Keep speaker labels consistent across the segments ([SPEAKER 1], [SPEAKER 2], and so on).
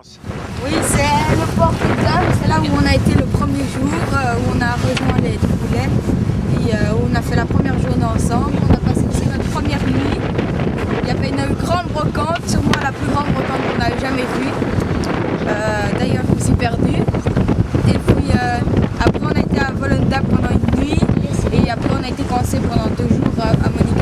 [SPEAKER 1] Oui, c'est le port Pizza, c'est là où on a été le premier jour, où on a rejoint les Boulets et où on a fait la première journée ensemble. On a passé aussi notre première nuit. Il y avait une grande brocante, sûrement la plus grande brocante qu'on a jamais vue. D'ailleurs, je me suis perdue. Et puis après, on a été à Volendam pendant une nuit et après, on a été coincé pendant 2 jours à Monica.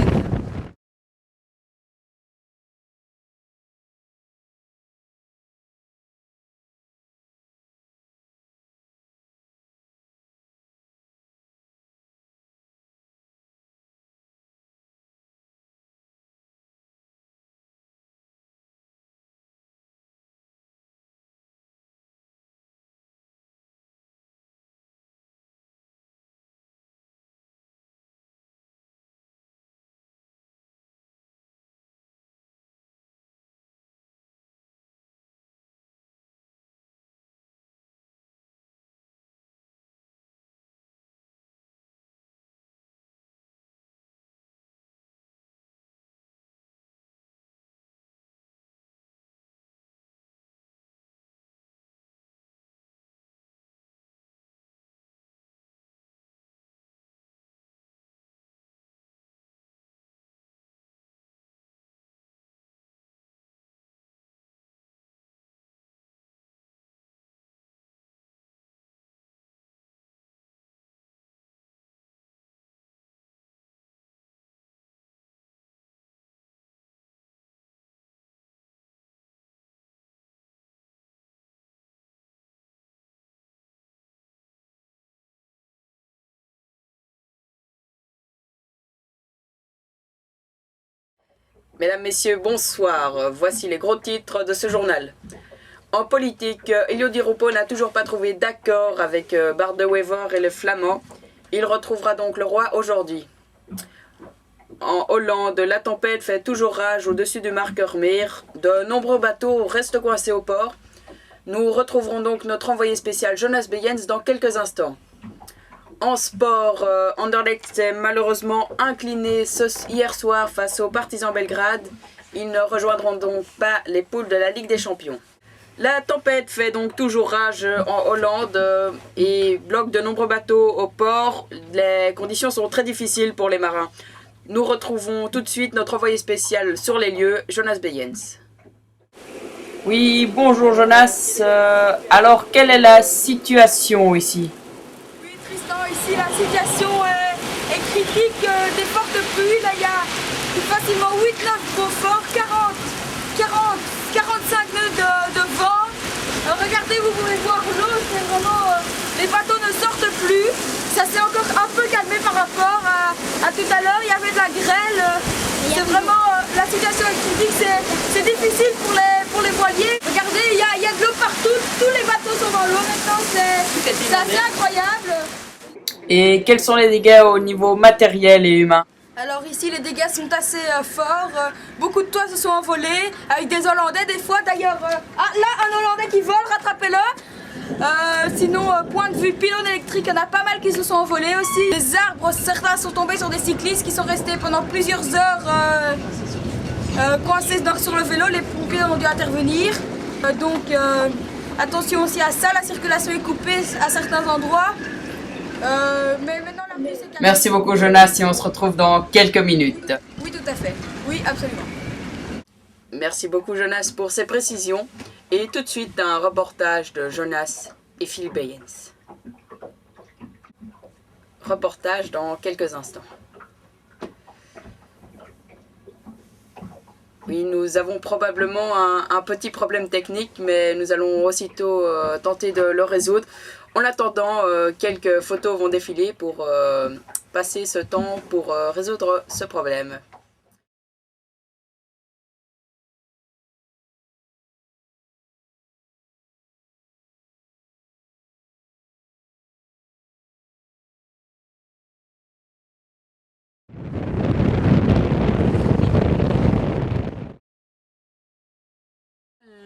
[SPEAKER 2] Mesdames, Messieurs, bonsoir. Voici les gros titres de ce journal. En politique, Elio Di Rupo n'a toujours pas trouvé d'accord avec Bart de Wever et le Flamand. Il retrouvera donc le roi aujourd'hui. En Hollande, la tempête fait toujours rage au-dessus du Markermeer. De nombreux bateaux restent coincés au port. Nous retrouverons donc notre envoyé spécial Jonas Beyens dans quelques instants. En sport, Anderlecht s'est malheureusement incliné hier soir face aux Partizan Belgrade. Ils ne rejoindront donc pas les poules de la Ligue des Champions. La tempête fait donc toujours rage en Hollande et bloque de nombreux bateaux au port. Les conditions sont très difficiles pour les marins. Nous retrouvons tout de suite notre envoyé spécial sur les lieux, Jonas Beyens. Oui, bonjour Jonas. Alors, quelle est la situation ici ?
[SPEAKER 1] Ici la situation est critique, des fortes pluies, là il y a facilement 8 nœuds de Beaufort, 45 nœuds de vent. Regardez, vous pouvez voir l'eau, c'est vraiment, les bateaux ne sortent plus, ça s'est encore un peu calmé par rapport à tout à l'heure, il y avait de la grêle, c'est vraiment, la situation est critique, c'est difficile pour les voiliers. Regardez, il y a de l'eau partout, tous les bateaux sont dans l'eau maintenant, c'est assez incroyable.
[SPEAKER 2] Et quels sont les dégâts au niveau matériel et humain ?
[SPEAKER 1] Alors ici les dégâts sont assez forts, beaucoup de toits se sont envolés, avec des Hollandais des fois d'ailleurs. Ah là un Hollandais qui vole, rattrapez-le. Sinon point de vue pylône électrique, il y en a pas mal qui se sont envolés aussi. Les arbres, certains sont tombés sur des cyclistes qui sont restés pendant plusieurs heures coincés sur le vélo, les pompiers ont dû intervenir. Donc attention aussi à ça, la circulation est coupée à certains endroits. Mais maintenant la pluie s'est calmée.
[SPEAKER 2] Merci beaucoup Jonas et on se retrouve dans quelques minutes.
[SPEAKER 1] Oui tout à fait, oui absolument.
[SPEAKER 2] Merci beaucoup Jonas pour ces précisions. Et tout de suite un reportage de Jonas et Phil Beyens. Reportage dans quelques instants. Oui, nous avons probablement un petit problème technique, mais nous allons aussitôt tenter de le résoudre. En attendant, quelques photos vont défiler pour passer ce temps pour résoudre ce problème.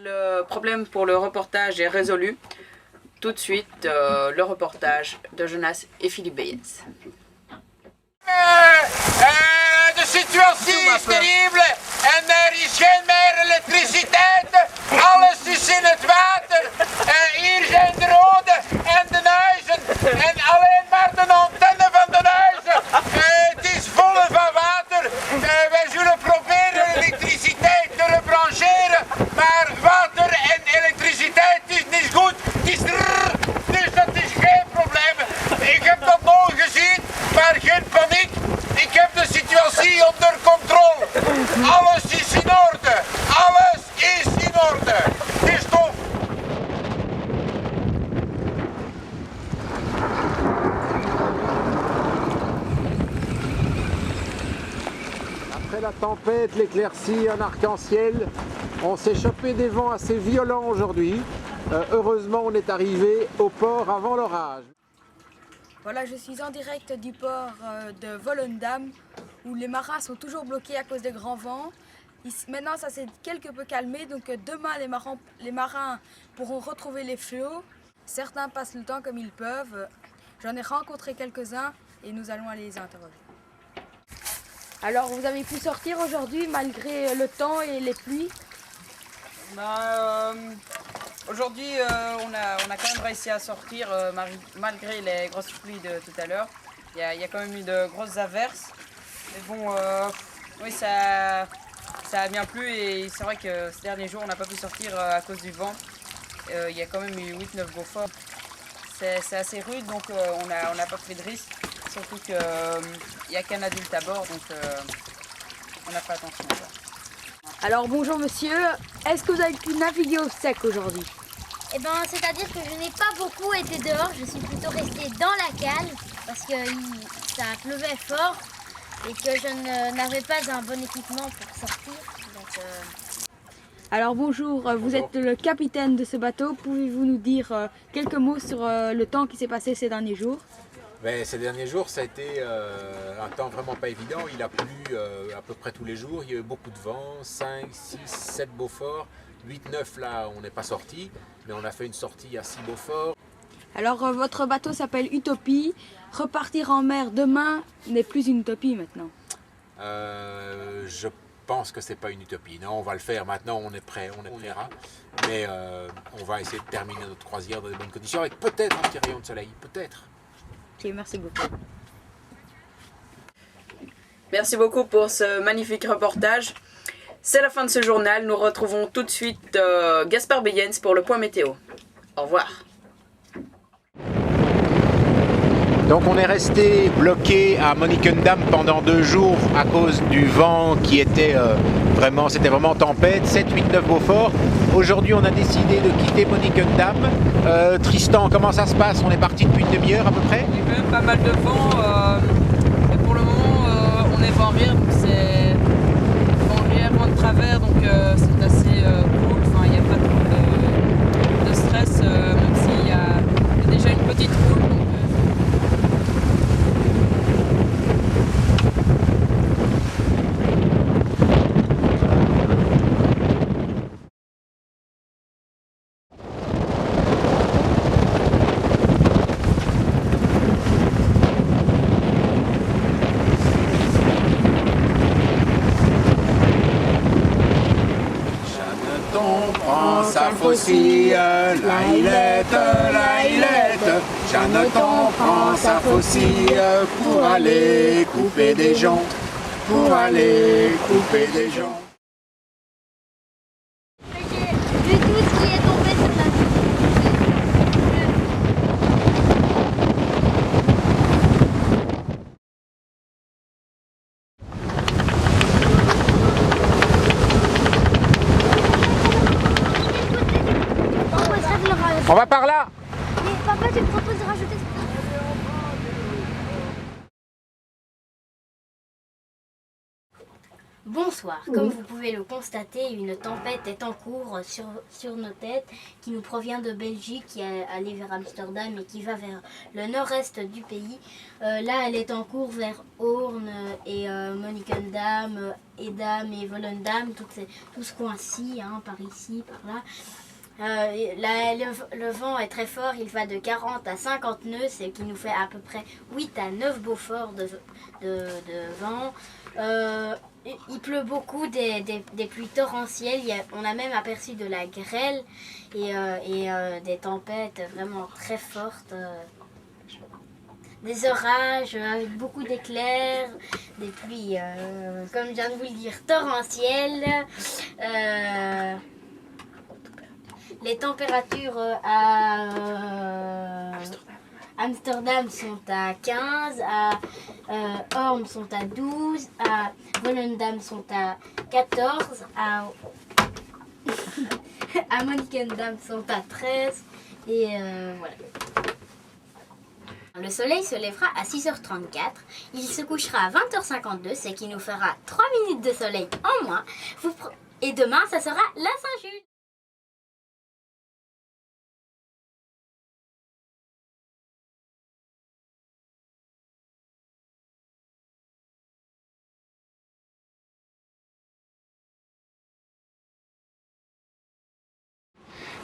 [SPEAKER 2] Le problème pour le reportage est résolu. Tout de suite, le reportage de Jonas et Philippe Beyens.
[SPEAKER 3] De situatie terrible en er is geen meer elektriciteit. Alles is in het water.
[SPEAKER 4] Après la tempête, l'éclaircie, un arc-en-ciel, on s'est chopé des vents assez violents aujourd'hui. Heureusement, on est arrivé au port avant l'orage.
[SPEAKER 1] Voilà, je suis en direct du port de Volendam où les marins sont toujours bloqués à cause des grands vents. Ici, maintenant, ça s'est quelque peu calmé, donc demain, les marins pourront retrouver les flots. Certains passent le temps comme ils peuvent. J'en ai rencontré quelques-uns et nous allons aller les interroger. Alors, vous avez pu sortir aujourd'hui malgré le temps et les pluies?
[SPEAKER 2] Aujourd'hui, on a quand même réussi à sortir malgré les grosses pluies de tout à l'heure. Il y a quand même eu de grosses averses. Mais bon, oui, ça a bien plu et c'est vrai que ces derniers jours, on n'a pas pu sortir à cause du vent. Il y a quand même eu 8-9 Beaufort. C'est assez rude, donc on n'a pas pris de risque. Surtout qu'il n'y a qu'un adulte à bord, donc on n'a pas attention.
[SPEAKER 1] Alors bonjour monsieur, est-ce que vous avez pu naviguer au sec aujourd'hui?
[SPEAKER 5] Eh ben, c'est-à-dire que je n'ai pas beaucoup été dehors, je suis plutôt restée dans la cale parce que ça pleuvait fort et que je n'avais pas un bon équipement pour sortir. Donc,
[SPEAKER 1] Alors bonjour, vous êtes le capitaine de ce bateau, pouvez-vous nous dire quelques mots sur le temps qui s'est passé ces derniers jours?
[SPEAKER 4] Ces derniers jours, ça a été un temps vraiment pas évident. Il a plu à peu près tous les jours. Il y a eu beaucoup de vent, 5, 6, 7 Beaufort. 8, 9 là, on n'est pas sorti, mais on a fait une sortie à 6 Beaufort.
[SPEAKER 1] Alors votre bateau s'appelle Utopie. Repartir en mer demain n'est plus une utopie maintenant.
[SPEAKER 4] Je pense que c'est pas une utopie. Non, on va le faire maintenant, on est prêt, on ira. Mais on va essayer de terminer notre croisière dans de bonnes conditions, avec peut-être un petit rayon de soleil, peut-être.
[SPEAKER 1] Ok, merci beaucoup.
[SPEAKER 2] Merci beaucoup pour ce magnifique reportage. C'est la fin de ce journal. Nous retrouvons tout de suite Gaspard Beyens pour le point météo. Au revoir.
[SPEAKER 4] Donc on est resté bloqué à Monnickendam pendant 2 jours à cause du vent qui était c'était vraiment tempête, 7, 8, 9 Beaufort. Aujourd'hui on a décidé de quitter Monnickendam. Tristan, comment ça se passe? On est parti depuis une demi-heure à peu près?
[SPEAKER 2] Il y a quand même pas mal de vent. Et pour le moment on est vent arrière, donc c'est vent arrière, vent de travers, donc c'est assez cool. Enfin, il n'y a pas trop de stress, même s'il y a déjà une petite houle. Donc,
[SPEAKER 4] Sa faucille, la hilette, Jeanneton prend sa faucille pour aller couper des joncs,
[SPEAKER 5] j'ai vu tout ce qui est tombé sur la
[SPEAKER 4] On va par là.
[SPEAKER 5] Mais papa, tu me proposes de rajouter ça? Bonsoir, comme vous pouvez le constater, une tempête est en cours sur nos têtes qui nous provient de Belgique, qui est allée vers Amsterdam et qui va vers le nord-est du pays. Là, elle est en cours vers Hoorn et Monnickendam, Edam et Volendam, tout ce coin-ci, hein, par ici, par là. Le vent est très fort, il va de 40 à 50 nœuds, ce qui nous fait à peu près 8 à 9 Beaufort de vent. Il pleut beaucoup, des pluies torrentielles, on a même aperçu de la grêle et des tempêtes vraiment très fortes. Des orages avec beaucoup d'éclairs, des pluies, comme je viens de vous le dire, torrentielles. Les températures à Amsterdam sont à 15, à Hoorn sont à 12, à Volendam sont à 14, à Monnickendam sont à 13 et voilà. Le soleil se lèvera à 6h34, il se couchera à 20h52, ce qui nous fera 3 minutes de soleil en moins. Et demain, ça sera la Saint-Jude.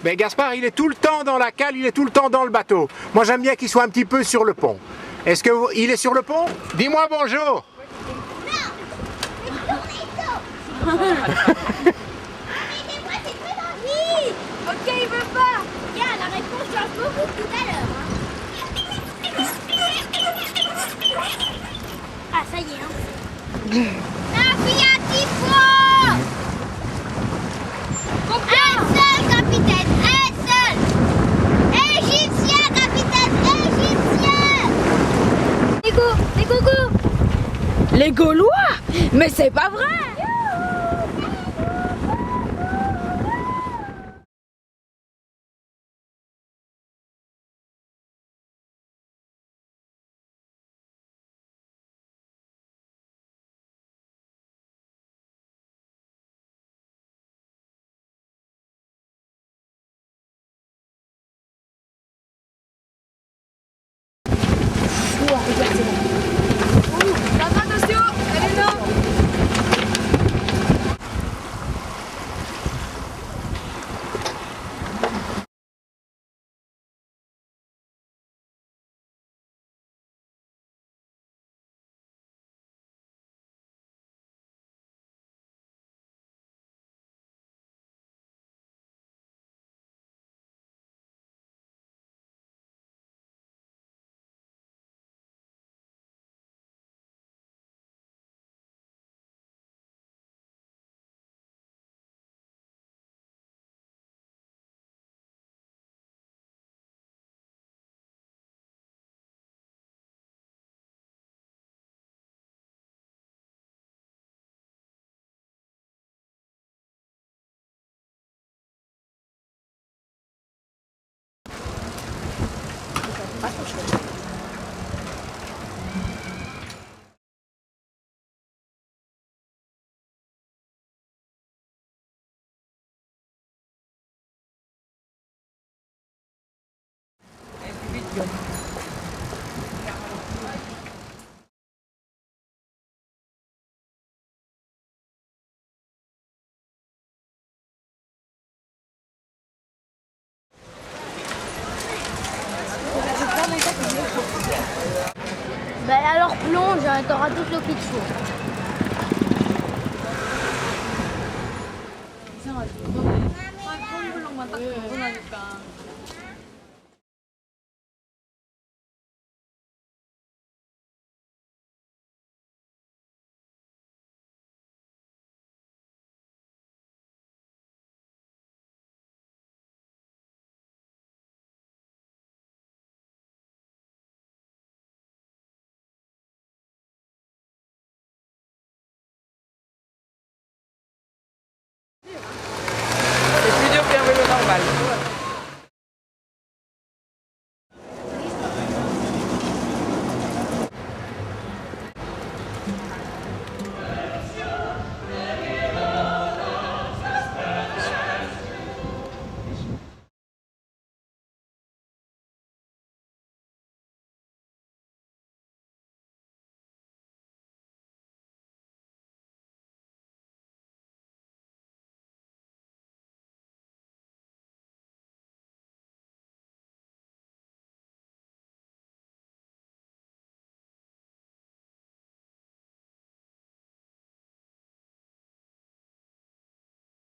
[SPEAKER 4] Mais Gaspard, il est tout le temps dans la cale, il est tout le temps dans le bateau. Moi, j'aime bien qu'il soit un petit peu sur le pont. Est-ce qu'il est sur le pont? Dis-moi bonjour.
[SPEAKER 5] Ok, il veut pas. Tiens, la réponse change beaucoup tout à l'heure. Ah, ça y est, hein.
[SPEAKER 6] Un seul, capitaine, un seul. Égyptien, capitaine, égyptien.
[SPEAKER 5] Les gogo.
[SPEAKER 1] Les Gaulois? Mais c'est pas vrai! Attention, elle est là.
[SPEAKER 5] Bah alors plonge, hein, t'auras toute l'eau qu'il te faut.
[SPEAKER 1] 이상하지? 너무 아, 그런 걸로만 딱 그러니까